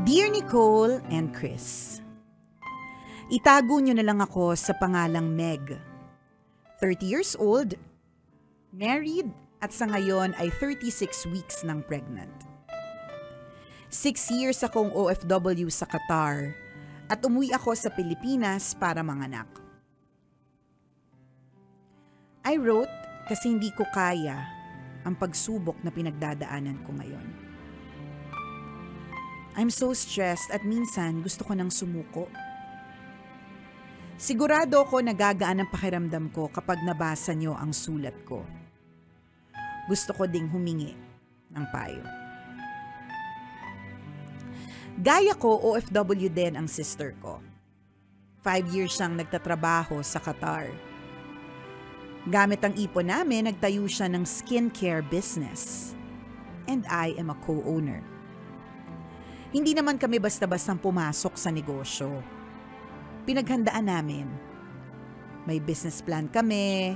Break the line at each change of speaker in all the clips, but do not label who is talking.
Dear Nicole and Chris, itago niyo na lang ako sa pangalang Meg. 30 years old, married at sa ngayon ay 36 weeks nang pregnant. 6 years akong OFW sa Qatar at umuwi ako sa Pilipinas para manganak. I wrote kasi hindi ko kaya ang pagsubok na pinagdadaanan ko ngayon. I'm so stressed at minsan gusto ko nang sumuko. Sigurado ako nagagaan ang pakiramdam ko kapag nabasa niyo ang sulat ko. Gusto ko ding humingi ng payo. Gaya ko, OFW din ang sister ko. 5 years siyang nagtatrabaho sa Qatar. Gamit ang ipon namin, nagtayo siya ng skincare business. And I am a co-owner. Hindi naman kami basta-bastang pumasok sa negosyo. Pinaghandaan namin. May business plan kami,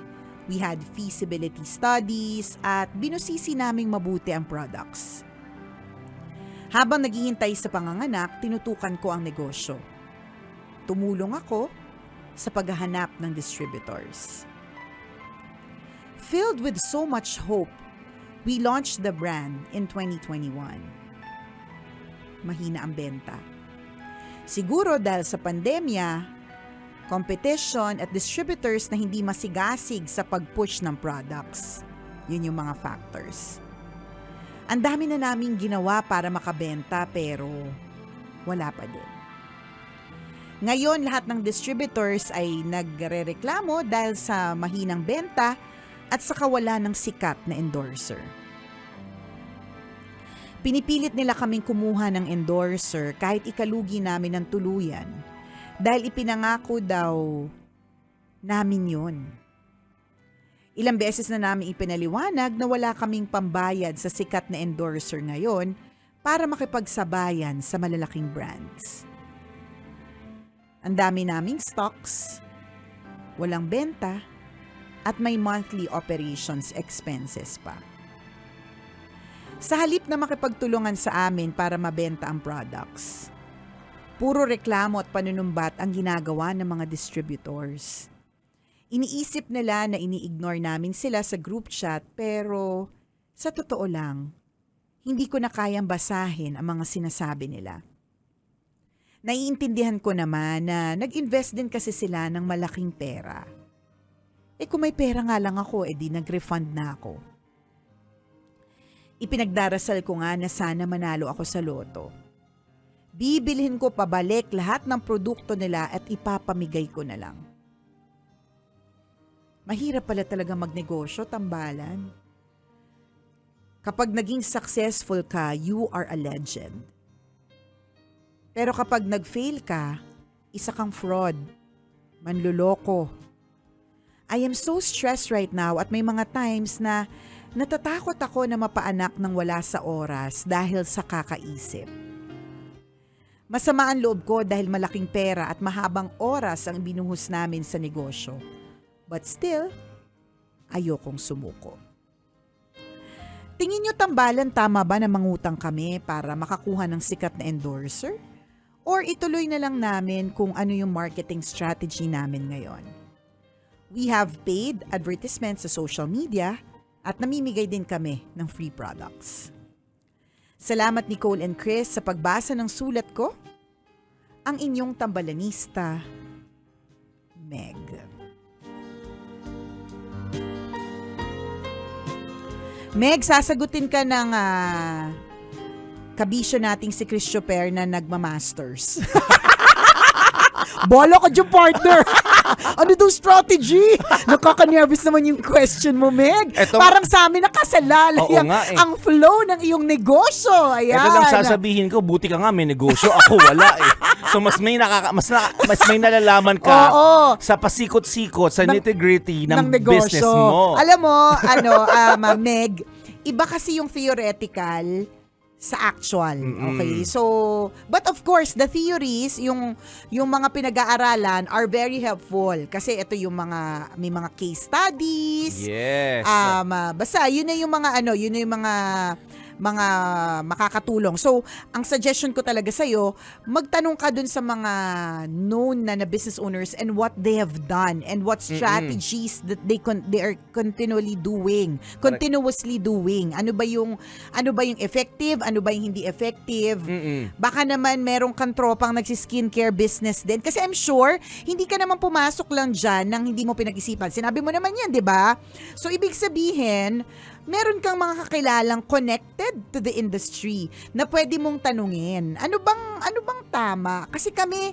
we had feasibility studies, at binusisi naming mabuti ang products. Habang naghihintay sa panganganak, tinutukan ko ang negosyo. Tumulong ako sa paghahanap ng distributors. Filled with so much hope, we launched the brand in 2021. Mahina ang benta. Siguro dahil sa pandemya, competition at distributors na hindi masigasig sa pag-push ng products. Yun yung mga factors. Ang dami na naming ginawa para makabenta pero wala pa din. Ngayon lahat ng distributors ay nagrereklamo dahil sa mahinang benta at sa kawalan ng sikat na endorser. Pinipilit nila kaming kumuha ng endorser kahit ikalugi namin ng tuluyan dahil ipinangako daw namin yun. Ilang beses na namin ipinaliwanag na wala kaming pambayad sa sikat na endorser ngayon para makipagsabayan sa malalaking brands. Ang dami naming stocks, walang benta, at may monthly operations expenses pa. Sa halip na makipagtulungan sa amin para mabenta ang products, puro reklamo at panunumbat ang ginagawa ng mga distributors. Iniisip nila na ini-ignore namin sila sa group chat pero sa totoo lang, hindi ko na kayang basahin ang mga sinasabi nila. Naiintindihan ko naman na nag-invest din kasi sila ng malaking pera. Kung may pera nga lang ako, di nag-refund na ako. Ipinagdarasal ko nga na sana manalo ako sa loto. Bibilhin ko pabalik lahat ng produkto nila at ipapamigay ko na lang. Mahirap pala talaga magnegosyo, tambalan. Kapag naging successful ka, you are a legend. Pero kapag nag-fail ka, isa kang fraud, manluloko. I am so stressed right now at may mga times na natatakot ako na mapaanak ng wala sa oras dahil sa kakaisip. Masama ang loob ko dahil malaking pera at mahabang oras ang binuhos namin sa negosyo. But still, ayokong sumuko. Tingin niyo tambalan tama ba na mangutang kami para makakuha ng sikat na endorser? Or ituloy na lang namin kung ano yung marketing strategy namin ngayon? We have paid advertisements sa social media at namimigay din kami ng free products. Salamat Nicole and Chris sa pagbasa ng sulat ko. Ang inyong tambalanista, Meg. Meg, sasagutin ka ng kabisyo nating si Chris Choper na nagmamasters. Bola ka dyan, partner! Ano daw strategy? Nakaka-nervous naman yung question mo, Meg. Parang sa amin nakasalalay ang flow ng iyong negosyo. Ayan.
Ito lang sasabihin ko, buti ka nga may negosyo, ako wala eh. So mas may nalalaman ka sa pasikot-sikot, sa nitty-gritty ng business mo.
Alam mo, Meg, iba kasi yung theoretical sa actual. Okay? So, but of course, the theories, yung mga pinag-aaralan are very helpful. Kasi ito yung may mga case studies.
Yes.
Basta, yun na yung mga mga makakatulong. So, ang suggestion ko talaga sa'yo, magtanong ka dun sa mga known na business owners and what they have done and what strategies that they are continuously doing. Ano ba yung effective, ano ba yung hindi effective? Baka naman meron kang tropang nagsi-skincare business din. Kasi I'm sure, hindi ka naman pumasok lang dyan nang hindi mo pinag-isipan. Sinabi mo naman yan, di ba? So, ibig sabihin, meron kang mga kakilalang connected to the industry na pwede mong tanungin. Ano bang tama? Kasi kami,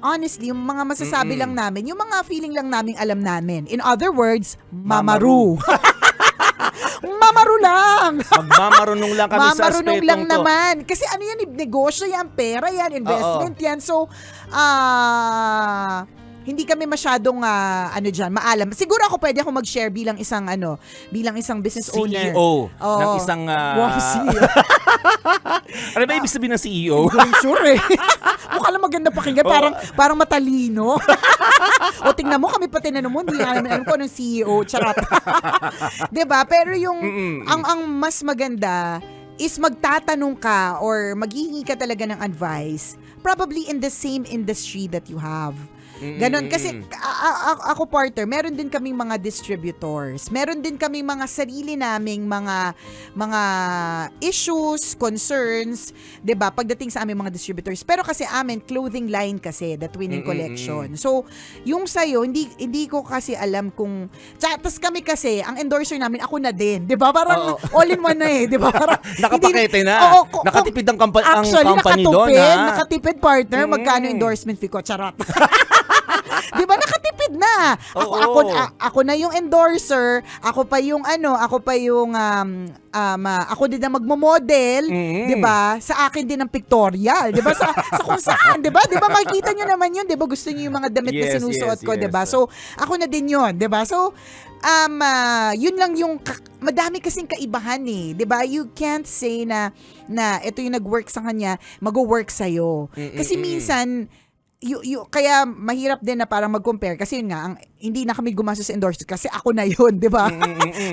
honestly, yung mga masasabi lang namin, yung mga feeling lang namin alam namin. In other words, mamaru. Mamaru lang.
Magmamarunong lang kami sa
Mamarunong
aspetong
lang
to.
naman. Kasi ano yan, negosyo yan, pera yan, investment yan. So, hindi kami masyadong maalam. Siguro ako mag-share bilang isang business owner.
CEO ng isang
Wow, CEO.
Ano ba ibig sabihin ng CEO?
Hindi ko sure eh. Mukha lang maganda pakinggan, parang matalino. O tingnan mo, kami pa tinanong mo, hindi nga namin alam kung anong CEO. Charot. 'Di ba? Pero ang mas maganda is magtatanong ka or maghihingi ka talaga ng advice, probably in the same industry that you have. Ganon. Kasi ako, partner, meron din kaming mga distributors. Meron din kaming mga sarili naming mga issues, concerns, 'di ba? Pagdating sa aming mga distributors. Pero kasi amin clothing line kasi, the Twinning Collection. So, yung sa'yo, hindi ko kasi alam kung tapos kami kasi, ang endorser namin ako na din, 'di ba? Parang all in one na eh, 'di ba? Parang
nakapakete na. Nakatipid ang company doon, ha?
Nakatipid, partner. Magkano endorsement fee ko? Charot. Di ba nakatipid na? Ako na yung endorser, ako pa yung ako din na magmo-model, 'di ba? Sa akin din ang pictorial, 'di ba? Sa kung saan, 'di ba? 'Di ba makikita niyo naman 'yun, 'di ba? Gusto niyo yung mga damit na sinusuot ko, 'di ba? So, ako na din 'yun, 'di ba? So, yun lang yung madami kasing kaibahan eh, 'di ba? You can't say na ito yung nag-work sa kanya, mag-work sa iyo. Kasi minsan kaya mahirap din na parang mag-compare kasi yun nga, hindi na kami gumastos sa endorsement kasi ako na yun, di ba?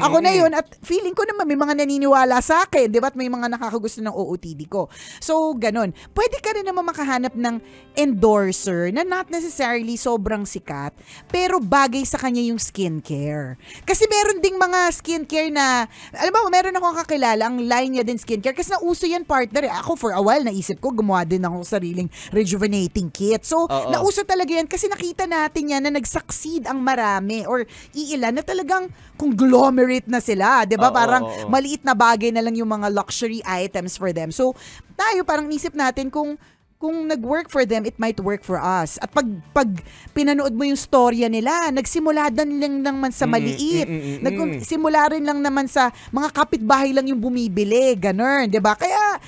Ako na yun at feeling ko naman may mga naniniwala sa akin, di ba? At may mga nakakagusto ng OOTD ko. So, ganun. Pwede ka rin naman makahanap ng endorser na not necessarily sobrang sikat, pero bagay sa kanya yung skincare. Kasi meron ding mga skincare na, alam mo, meron akong kakilala, ang line niya din skincare kasi nauso yan, partner. Ako for a while, naisip ko, gumawa din ako sariling rejuvenating kit. So, nauso talaga yan kasi nakita natin yan na nag-succeed ang marami or iilan na talagang conglomerate na sila, 'di ba? Parang maliit na bagay na lang yung mga luxury items for them. So, tayo parang isip natin kung nag-work for them, it might work for us. At pag pinanood mo yung storya nila, nagsimula din lang naman sa maliit. Nagsimula rin lang naman sa mga kapitbahay lang yung bumibili, ganun, 'di ba? Kaya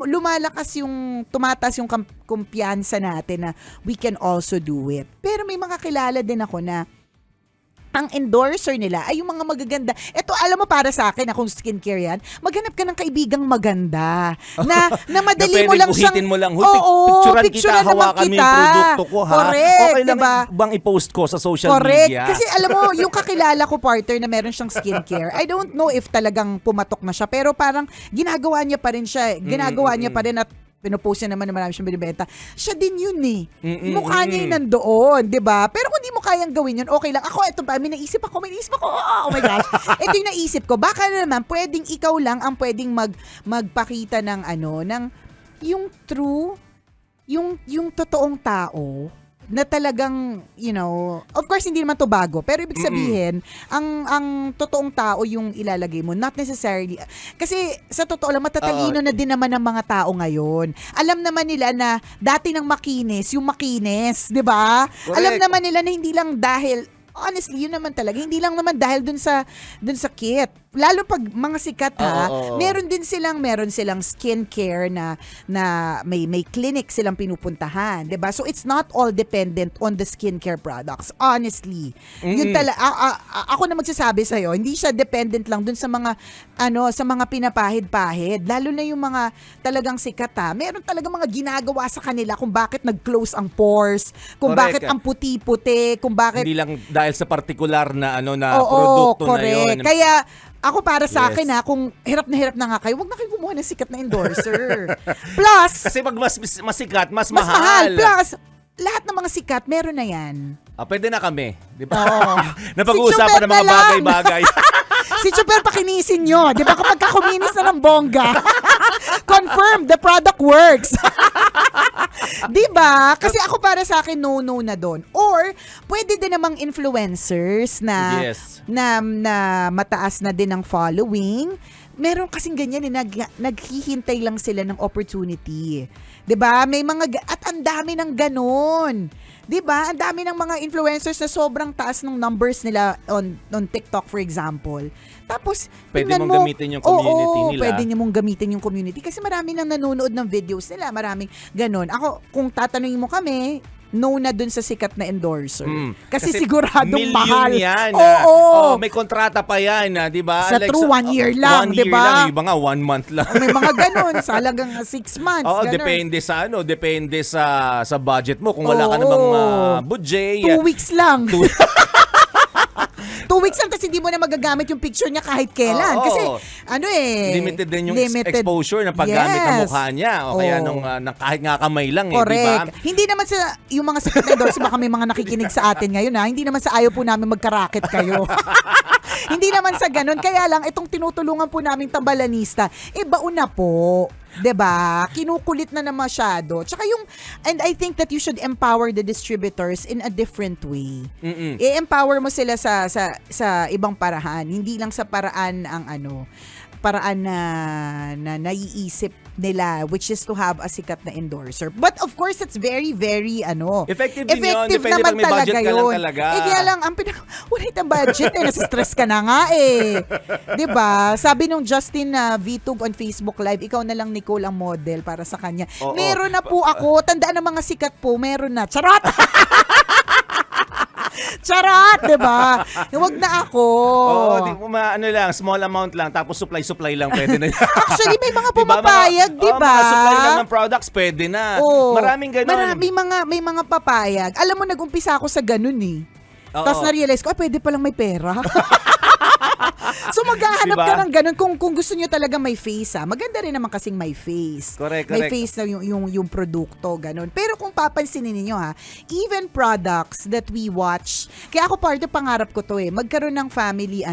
lumalakas tumataas yung kumpiyansa natin na we can also do it. Pero may mga kilala din ako na ang endorser nila ay yung mga magaganda. Ito, alam mo, para sa akin, akong skincare yan, maghanap ka ng kaibigang maganda. Na madali mo lang siyang...
mo lang. Picturean kita, hawakan mo yung produkto ko, ha?
Correct,
okay lang
diba?
Bang i-post ko sa social
Correct.
media.
Kasi alam mo, yung kakilala ko, partner, na meron siyang skincare, I don't know if talagang pumatok na siya, pero parang ginagawa niya pa rin siya. Ginagawa niya pa rin at pinopost niya naman na marami siyang binibenta. Siya din yun eh. Mukha niya yung nandoon, di ba? Pero kung di mo kayang gawin yun, okay lang. Ako, ito pa, may naisip ako, oh my gosh. Ito yung naisip ko. Baka naman, pwedeng ikaw lang ang pwedeng magpakita ng yung true, yung totoong tao, na talagang, of course, hindi naman to bago. Pero ibig sabihin, ang totoong tao yung ilalagay mo. Not necessarily. Kasi sa totoo lang, matatalino na din naman ng mga tao ngayon. Alam naman nila na dati ng makinis, yung makinis, di ba? Alam naman nila na hindi lang dahil, honestly, yun naman talaga, hindi lang naman dahil dun sa kit. Lalo pag mga sikat meron silang skincare na may clinic silang pinupuntahan, 'di ba? So it's not all dependent on the skincare products, honestly. Yun ako na magsasabi sa iyo, hindi siya dependent lang dun sa mga sa mga pinapahid-pahid. Lalo na yung mga talagang sikat meron talaga mga ginagawa sa kanila kung bakit nag-close ang pores, kung bakit ang puti-puti, kung bakit
hindi lang dahil sa partikular na produkto na yun.
Kaya ako para sa
Yes.
akin kung hirap na nga kayo, wag na kayo kumuha ng sikat na endorser. Plus,
Kasi pag mas sikat, mas
mas mahal.
mahal.
Plus, lahat ng mga sikat, meron na yan.
Pwede na kami. Di ba?
Oo.
Napag-uusapan
Si
ng mga
Chuper na lang.
bagay-bagay.
Si Chuper, pakinisin nyo. Di ba kapag kakuminis na ng bongga, confirm, the product works. Di ba? Kasi ako para sa akin, no na doon. Or, pwede din namang influencers na,
Yes.
na mataas na din ang following. Meron kasing ganyan, naghihintay lang sila ng opportunity. 'Di ba? May mga at ang dami ng ganon. 'Di ba? Ang dami ng mga influencers na sobrang taas ng numbers nila on TikTok, for example. Tapos
Pwede
tingnan
mong
mo,
gamitin yung community nila.
Pwede niyo mong gamitin yung community kasi marami nang nanonood ng videos nila, maraming ganon. Ako, kung tatanungin mo kami, no na dun sa sikat na endorser. Kasi siguradong
million
mahal.
yan.
Oo.
May kontrata pa yan, di ba?
Sa true, 1 year lang,
1
di
year
ba?
lang, yung iba nga 1 month lang.
May mga ganon, salagang 6 months.
Oo,
ganon.
depende sa budget mo. Kung wala ka namang budget.
2 weeks lang. 2 weeks lang, tapos hindi mo na magagamit yung picture niya kahit kailan.
Oo.
Kasi,
limited din yung exposure ng paggamit ng mukha niya. O kaya kahit nga kamay lang,
correct.
di ba?
Hindi naman sa, yung mga sikat na endorser, baka may mga nakikinig sa atin ngayon hindi naman sa ayaw po namin magkaraket kayo. Hindi naman sa ganun. Kaya lang, itong tinutulungan po naming tambalanista, baon na po. 'Di ba? Kinukulit na masyado. Tsaka and I think that you should empower the distributors in a different way. I-empower mo sila sa ibang parahan, hindi lang sa paraan na naiisip nila, which is to have a sikat na endorser. But of course, it's very, very
effective din yun.
effective
Depende
naman
pag may budget
talaga
ka lang
yun.
talaga.
Kaya lang, wala itong budget nasa-stress ka na nga 'Di ba? Sabi nung Justin Vitug on Facebook Live, ikaw na lang, Nicole, ang model para sa kanya.
Oo.
Meron na po ako. Tandaan ng mga sikat po, meron na. Charot! Charot, 'di ba? Huwag na ako.
Oo, lang, small amount lang, tapos supply lang, pwede na.
Actually, may mga
Diba,
pumapayag, 'di ba?
mga supply lang ng products, pwede na.
Oo.
Maraming ganun.
May mga papayag. Alam mo, nag-umpisa ako sa ganun
Oo.
Tapos na-realize ko, pwede palang may pera. So maghahanap
Diba?
ka ng ganun kung gusto nyo talaga may face Maganda rin naman kasing may face.
Correct.
May face na yung produkto, ganun. Pero kung papansinin niyo even products that we watch, kaya ako part of pangarap ko to magkaroon ng family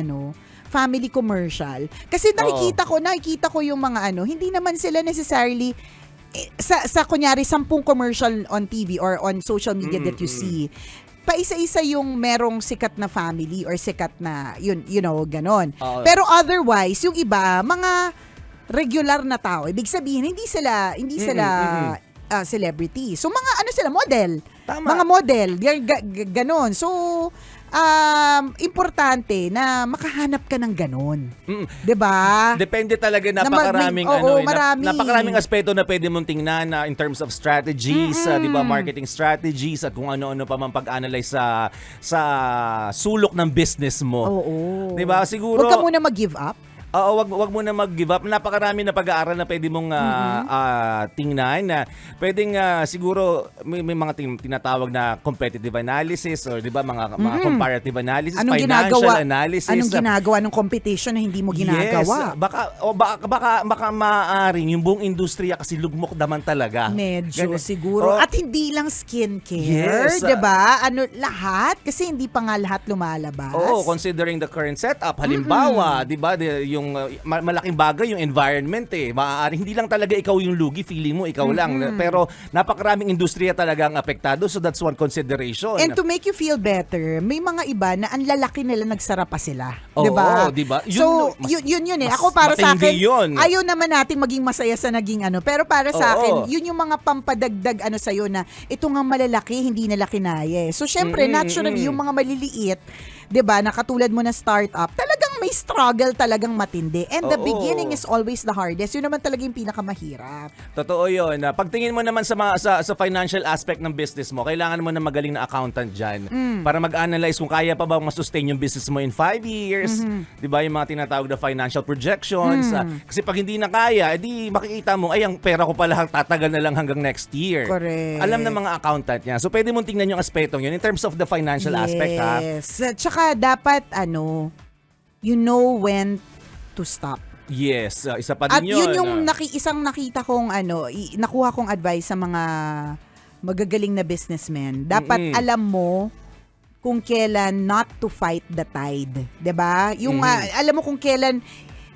commercial. Kasi nakikita ko yung mga hindi naman sila necessarily sa kunyari 10 commercial on TV or on social media that you see. Paisa-isa yung merong sikat na family or sikat na ganon. Pero otherwise, yung iba, mga regular na tao, ibig sabihin hindi sila celebrity. So mga sila, model.
Tama.
Mga model, ganon. So importante na makahanap ka ng ganon. 'Di ba?
Depende talaga, napakaraming napakaraming aspeto na pwede mong tingnan in terms of strategies, 'di ba, marketing strategies at kung ano-ano pa man pag-analyze sa sulok ng business mo.
Oo.
'Di ba? Siguro
Huwag ka muna mag-give up.
Oo, wag mo na mag-give up. Napakarami na pag-aaral na pwede mong tingnan na pwedeng siguro may mga tinatawag na competitive analysis or 'di ba mga comparative analysis, financial analysis.
Anong ginagawa ng competition na hindi mo ginagawa?
Yes. Baka maaaring yung buong industriya kasi lugmok naman talaga.
Medyo siguro. At hindi lang skincare,
Yes.
'di ba? Lahat kasi hindi pa nga lahat lumalabas.
Oo, considering the current setup, halimbawa, 'di ba, yung malaking bagay yung environment Maaaring hindi lang talaga ikaw yung lugi, feeling mo ikaw lang. Pero napakaraming industriya talaga ang apektado, so that's one consideration.
And to make you feel better, may mga iba na ang lalaki nila nagsara pa sila.
Oo,
'Di ba?
diba?
So, yun Ako para sa akin,
yun.
ayaw naman natin maging masaya sa naging pero para sa akin, yun yung mga pampadagdag sa'yo na ito nga malalaki, hindi nila kinaya. So, syempre, naturally, yung mga maliliit, 'Di ba? Nakatulad mo na startup, talagang may struggle talagang matindi. And the
Oo.
beginning is always the hardest. Yun naman talaga yung pinakamahirap.
Totoo yun. Pagtingin mo naman sa financial aspect ng business mo, kailangan mo na magaling na accountant dyan para mag-analyze kung kaya pa ba masustain yung business mo in 5 years. Di ba? Yung mga tinatawag na financial projections. Kasi pag hindi na kaya, edi makikita mo, ay, ang pera ko pala tatagal na lang hanggang next year.
Correct.
Alam ng mga accountant niya. So, pwede mong tingnan yung aspetong yun in terms of the financial aspect, ha?
Yes. Tsaka dapat, you know when to stop.
Yes. Isa pa
At
din yun.
yun yung isang nakita kong nakuha kong advice sa mga magagaling na businessmen. Dapat alam mo kung kailan not to fight the tide. 'Di ba? Yung alam mo kung kailan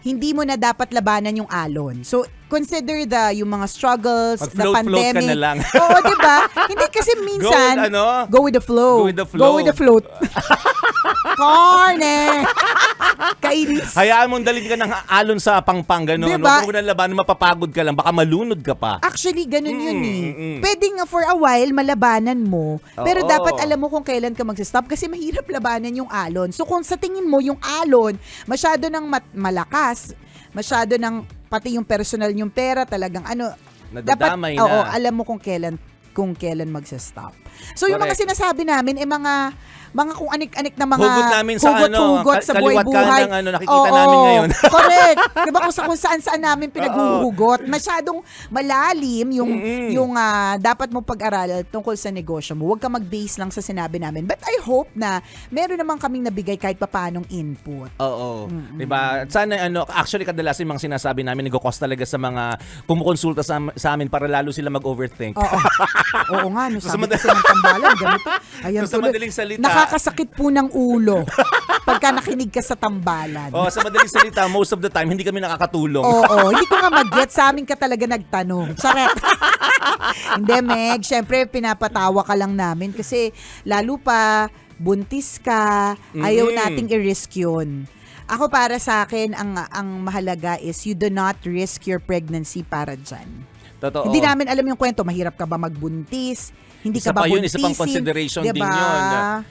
hindi mo na dapat labanan yung alon. So, consider yung mga struggles, the
Mag-float-float
pandemic.
ka na lang.
Oo, 'di ba? Hindi kasi minsan go with the flow.
Go with the flow.
Go with the float. Corne. Kainis.
Hayaan mong dalhin ka ng alon sa pangpang, gano'n.
Diba?
Huwag mo na labanan, mapapagod ka lang. Baka malunod ka pa.
Actually, ganun yun eh. Pwede nga for a while malabanan mo, pero
Oo.
dapat alam mo kung kailan ka mag-stop kasi mahirap labanan yung alon. So kung sa tingin mo yung alon, masyado ng malakas, masyado ng pati yung personal yung pera talagang
Nadadamay
dapat,
na.
oo, alam mo kung kailan magsa-stop. So yung mga
Correct.
sinasabi namin mga kung anik-anik na mga
Hugot namin sa
hugot sa
kaliwat
buhay-buhay.
ka ng nakikita namin ngayon.
Correct. Diba kung saan-saan namin pinaghuhugot. Masyadong malalim yung dapat mo pag-aralan tungkol sa negosyo mo. Huwag ka mag-base lang sa sinabi namin. But I hope na meron naman kaming nabigay kahit papanong input.
Oo. Diba? Sana, actually, kadalasan yung mga sinasabi namin, nag-cost talaga sa mga kumukonsulta sa amin para lalo sila mag-overthink.
Oo. Oo nga, no,
So,
sabi kasi ng tambalan, ganito. Ayan,
So, sa
tuloy.
madaling salita,
Nakakasakit po ng ulo pagka nakinig ka sa tambalan.
sa madaling salita, most of the time, hindi kami nakakatulong.
Oo, hindi ko nga mag-get. Sa amin ka talaga nagtanong. Charet. Hindi, Meg. Siyempre, pinapatawa ka lang namin kasi lalo pa, buntis ka, ayaw nating i-risk yun. Ako para sa akin, ang mahalaga is you do not risk your pregnancy para dyan.
Totoo.
Hindi namin alam yung kwento. Mahirap ka ba magbuntis? Hindi ka ba buntisin?
Isa pang consideration din
diba?
yun.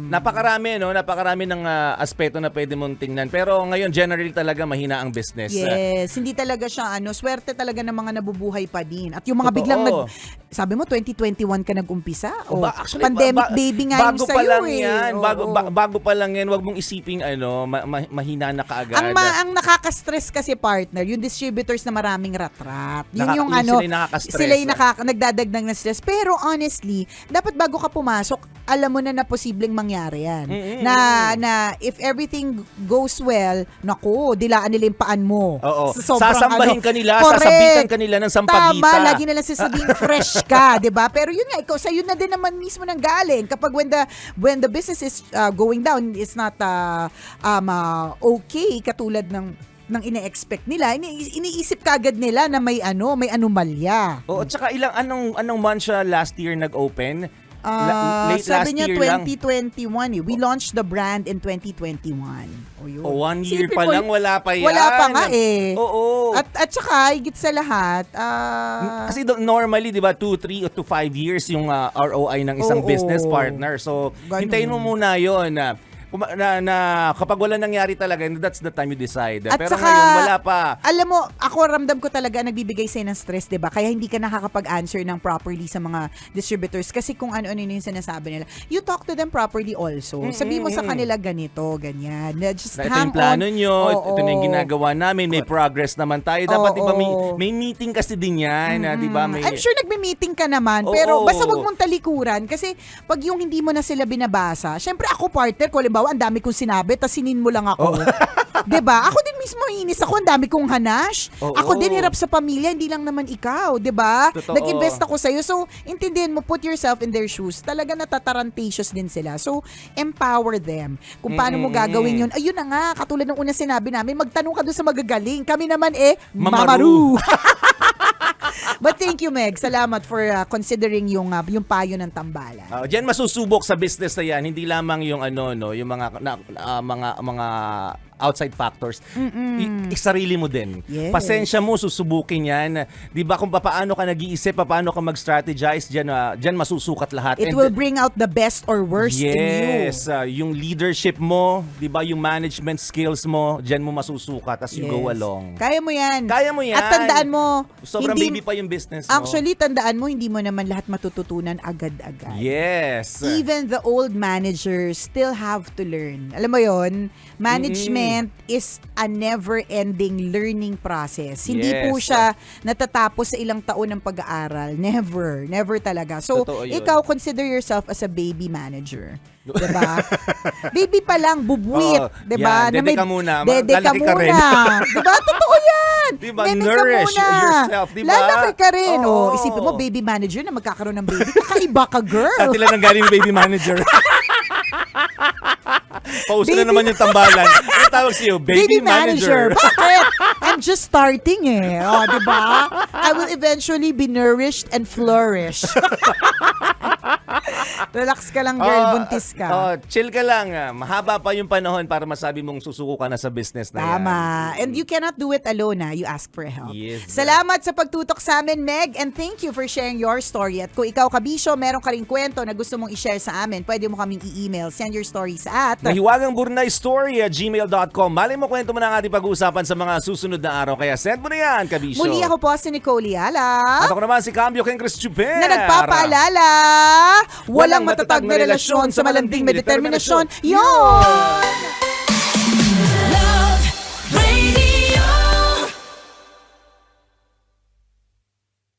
Napakarami, napakarami ng aspeto na pwede mong tingnan. Pero ngayon, generally talaga mahina ang business.
Yes, hindi talaga siya swerte talaga ng mga nabubuhay pa din. At yung mga
Totoo.
biglang sabi mo 2021 ka nag-umpisa?
Actually,
pandemic baby nga yung
bago
sa'yo
pa lang
eh.
yan.
Oo.
Bago pa lang yan. Huwag mong isiping mahina na kaagad.
Ang nakaka-stress kasi partner, yung distributors na maraming rat-rat. Yun yung
sila yung nakaka-stress.
sila yung nagdadagdag ng stress. Pero honestly, dapat bago ka pumasok, alam mo na posibleng mangyari yan. Na if everything goes well, naku, dilaan nila yung paan mo.
Oo.
Sobrang
Sasambahin ka nila,
correct.
sasabitan ka nila ng sampagita.
Tama, lagi nila sasabihin fresh ka, 'di ba? Pero yun nga, ikaw sa'yo na din naman mismo nang galing. Kapag when the business is going down, it's not okay katulad ng ine-expect nila, iniisip kagad nila na may anomalya.
Oo, at saka anong month siya last year nag-open? Late
sabi
last
niya
year lang.
2021 eh. We launched the brand in 2021. O yun.
1 year
Isipin
pa
mo,
lang, wala pa yan.
Wala pa nga eh.
Oo.
At saka, higit sa lahat,
kasi normally, di ba, 2, 3 to 5 years yung ROI ng isang
Oo.
business partner. So,
Ganun.
hintayin mo muna yun. Na kapag wala nangyari talaga, that's the time you decide.
At
Pero
saka,
ngayon, wala pa.
Alam mo, ako ramdam ko talaga nagbibigay sa'yo ng stress, 'di ba? Kaya hindi ka nakakapag-answer ng properly sa mga distributors kasi kung ano-ano yung sinasabi nila. You talk to them properly also. Sabi mo sa kanila ganito, ganyan. Just
Ito
hang
yung plano
on.
nyo,
Oo.
ito na yung ginagawa namin, may progress naman tayo. Dapat,
Oo.
di ba, may meeting kasi din yan, di ba?
I'm sure nagme-meeting ka naman,
Oo.
pero basta wag mong talikuran kasi pag yung hindi mo na sila binabasa, syempre ako partner ko, halimbawa, ang dami kong sinabi, tas sinin mo lang ako. 'Di ba? Ako din mismo inis ako, ang dami kong hanash.
Oo.
Ako din hirap sa pamilya, hindi lang naman ikaw, 'di ba?
Totoo.
Nag-invest ako sa iyo. So, intindihin mo, put yourself in their shoes. Talaga natatarantatious din sila. So, empower them. Kung paano mo gagawin 'yun. Ayun na nga, katulad ng una sinabi namin, magtanong ka doon sa magagaling. Kami naman mamaru. But thank you, Meg. Salamat for considering yung payo ng tambalan.
Diyan masusubok sa business na yan, hindi lamang yung yung mga outside factors. Isarili mo din.
Yes.
Pasensya mo, susubukin yan. Di ba kung paano ka nag-iisip, paano ka mag-strategize, dyan masusukat lahat.
It will bring out the best or worst in you.
Yes, yung leadership mo, 'di ba, yung management skills mo, diyan mo masusukat as you go along.
Kaya mo yan.
Kaya mo yan.
At tandaan mo,
Sobrang baby pa yung business mo.
actually, tandaan mo, hindi mo naman lahat matututunan agad-agad.
Yes.
Even the old managers still have to learn. Alam mo yon, management is a never-ending learning process. Hindi
Yes.
po siya natatapos sa ilang taon ng pag-aaral. Never. Never talaga. So,
Totoo yun.
ikaw, consider yourself as a baby manager. Diba? Baby pa lang, bubuit.
Oo,
Diba?
yan. Dede ka muna.
Dede ka
Lalaki ka rin.
muna. Diba? Totoo yan.
Diba?
Dede ka
Nourish
muna.
yourself. Diba?
Lalaki ka rin.
Oo.
Oh, isipin mo, baby manager na magkakaroon ng baby. Kakaiba ka, girl.
Dati lang nang galing baby manager. Pauso na
Baby-
naman yung tambalan. Ano tawag sa'yo? Baby manager.
Bakit? I'm just starting eh. O, diba? I will eventually be nourished and flourish. Relax ka lang, girl. Buntis ka.
Chill ka lang. Mahaba pa yung panahon para masabi mong susuko ka na sa business na yan.
Tama. And you cannot do it alone, ha? You ask for help.
Yes,
Salamat sa pagtutok sa amin, Meg. And thank you for sharing your story. At kung ikaw, Kabisyo, meron ka ring kwento na gusto mong i-share sa amin, pwede mo kaming i-email. Send your stories at
mahiwagangburnaystory@gmail.com. Malay mo, kwento mo na ang ating pag-uusapan sa mga susunod na araw. Kaya send mo na yan, Kabisyo.
Muli ako po si Nicole Yala.
At ako naman si Cambio King Chris Chuper.
Na nagpapaalala, walang matatag na relasyon sa malanding may determinasyon. Yon!